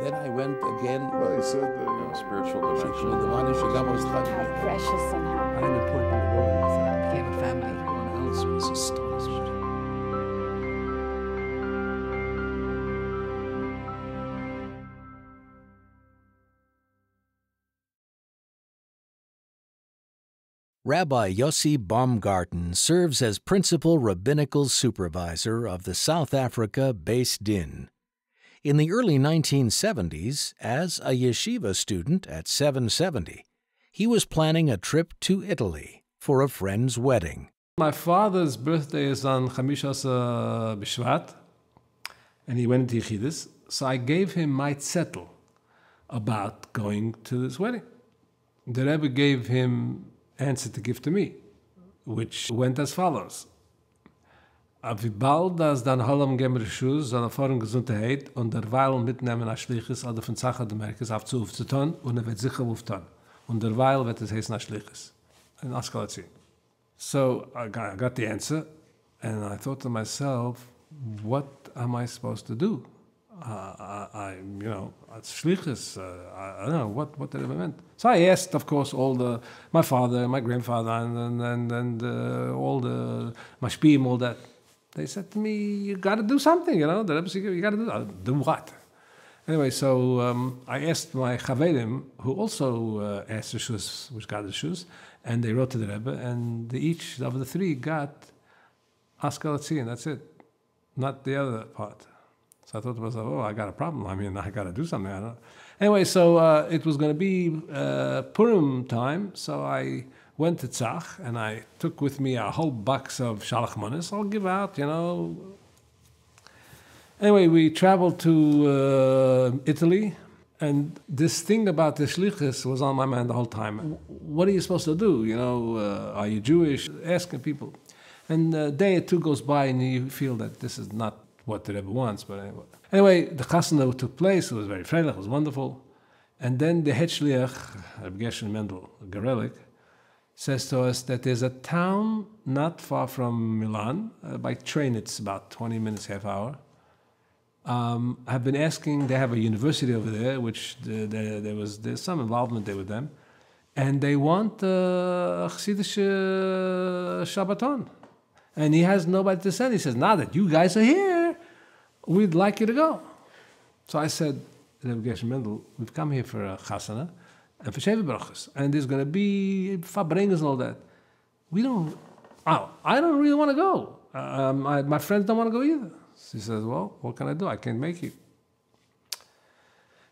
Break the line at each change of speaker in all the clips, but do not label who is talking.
Then I went again.
Well, he said,
spiritual dimension.
How
precious and how
unimportant the world is.
I became a family.
Everyone else was astonished.
Rabbi Joszi Baumgarten serves as principal rabbinical supervisor of the South Africa-based Din. In the early 1970s, as a yeshiva student at 770, he was planning a trip to Italy for a friend's wedding.
My father's birthday is on Chamishas B'Shvat, and he went into Yechidus, so I gave him my zettel about going to this wedding. The Rebbe gave him answer to give to me, which went as follows. Wie bald das dann Hallam gemmer Schuss, so eine Erfahrung Gesundheit und derweil mitnehmen als Schliches oder von Sachen der Merkes aufzutun und wird sicher aufzutun. Und derweil wird es heißen als Schliches. In Askalazi. So I got the answer, and I thought to myself, what am I supposed to do? Shlichus, I don't know what that ever meant. So I asked, of course, my father, my grandfather, and all the mashpim, all that. They said to me, "You got to do something, The Rebbe said, you got to do what?" Anyway, so I asked my chavedim, who also asked the shus, which got the shus, and they wrote to the Rebbe, and each of the three got Askalatzi, and that's it, not the other part. So I thought to myself, I got a problem. I mean, I got to do something. I don't know. Anyway, so it was going to be Purim time, so I went to Tzach, and I took with me a whole box of shalach manis. I'll give out, Anyway, we traveled to Italy, and this thing about the shlichus was on my mind the whole time. What are you supposed to do? Are you Jewish? Asking people. And a day or two goes by, and you feel that this is not what the Rebbe wants, but anyway, the chasana took place. It was very freilich, it was wonderful. And then the head shliach, Rebbe Gershon Mendel Garelik, says to us that there's a town not far from Milan. By train, it's about 20 minutes, half hour. I've been asking, they have a university over there, which there's some involvement there with them, and they want a Chassidish Shabbaton. And he has nobody to send. He says, now that you guys are here, we'd like you to go. So I said, Rebbe Gershon Mendel, we've come here for a chasana and for Sheva Brachos, and there's going to be fabrengas and all that. I don't really want to go. My friends don't want to go either. She says, well, what can I do? I can't make you.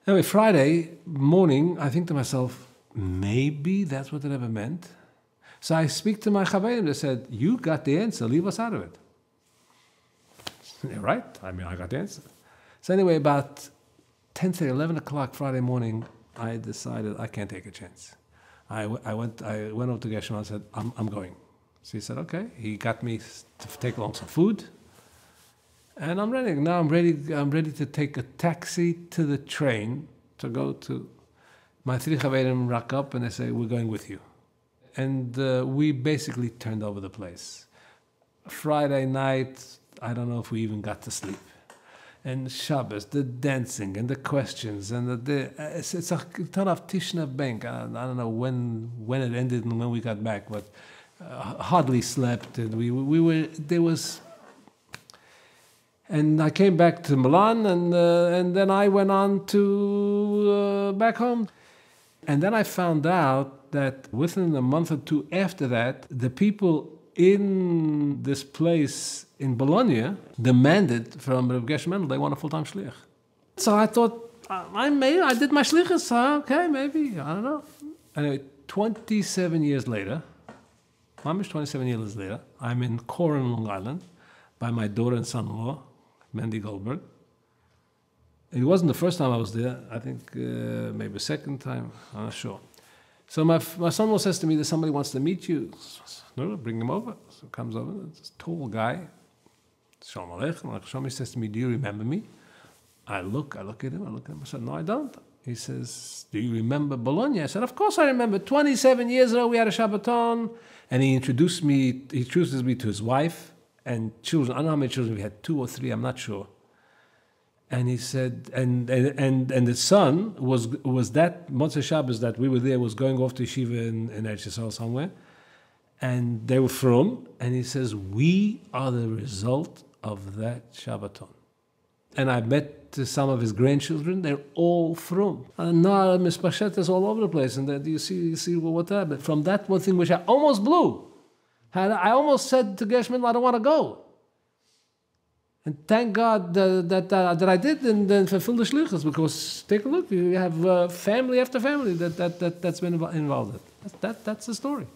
Anyway, Friday morning, I think to myself, maybe that's what the Rebbe meant. So I speak to my chavedim. They said, you got the answer. Leave us out of it. Yeah, right? I got the answer. So anyway, about 10:30, 11 o'clock Friday morning, I decided I can't take a chance. I went over to Gershon and said, I'm going. So he said, okay. He got me to take along some food. And I'm ready. Now I'm ready to take a taxi to the train to go to... My three chavedim rock up and they say, we're going with you. And we basically turned over the place. Friday night, I don't know if we even got to sleep. And Shabbos, the dancing and the questions and it's a ton of Tishna Bank. I don't know when it ended and when we got back, but hardly slept. And and I came back to Milan, and then I went on to back home. And then I found out that within a month or two after that, the people in this place in Bologna demanded from Rebbe Gershon Mendel, they want a full-time shliach. So I thought, I did my shlichus, okay, maybe, I don't know. Anyway, 27 years later, I'm 27 years later, I'm in Corin, Long Island, by my daughter and son-in-law, Mandy Goldberg. It wasn't the first time I was there. I think maybe a second time. I'm not sure. So my son-in-law says to me that somebody wants to meet you. No, bring him over. So he comes over. It's a tall guy. Shalom Aleichem. He says to me, do you remember me? I look at him. I said, no, I don't. He says, do you remember Bologna? I said, of course I remember. 27 years ago, we had a Shabbaton. And he introduces me to his wife and children. I don't know how many children we had, 2 or 3, I'm not sure. And he said, and the son was that Motzei Shabbos that we were there was going off to yeshiva in Eretz Yisrael somewhere, and they were from. And he says, we are the result of that Shabbaton. And I met some of his grandchildren; they're all from. And now Mispashetas all over the place, and then you see what happened from that one thing which I almost blew. I almost said to Gershman, I don't want to go. And thank God that I did and then fulfill the shlichus, because take a look, you have family after family that's been involved in. That's the story.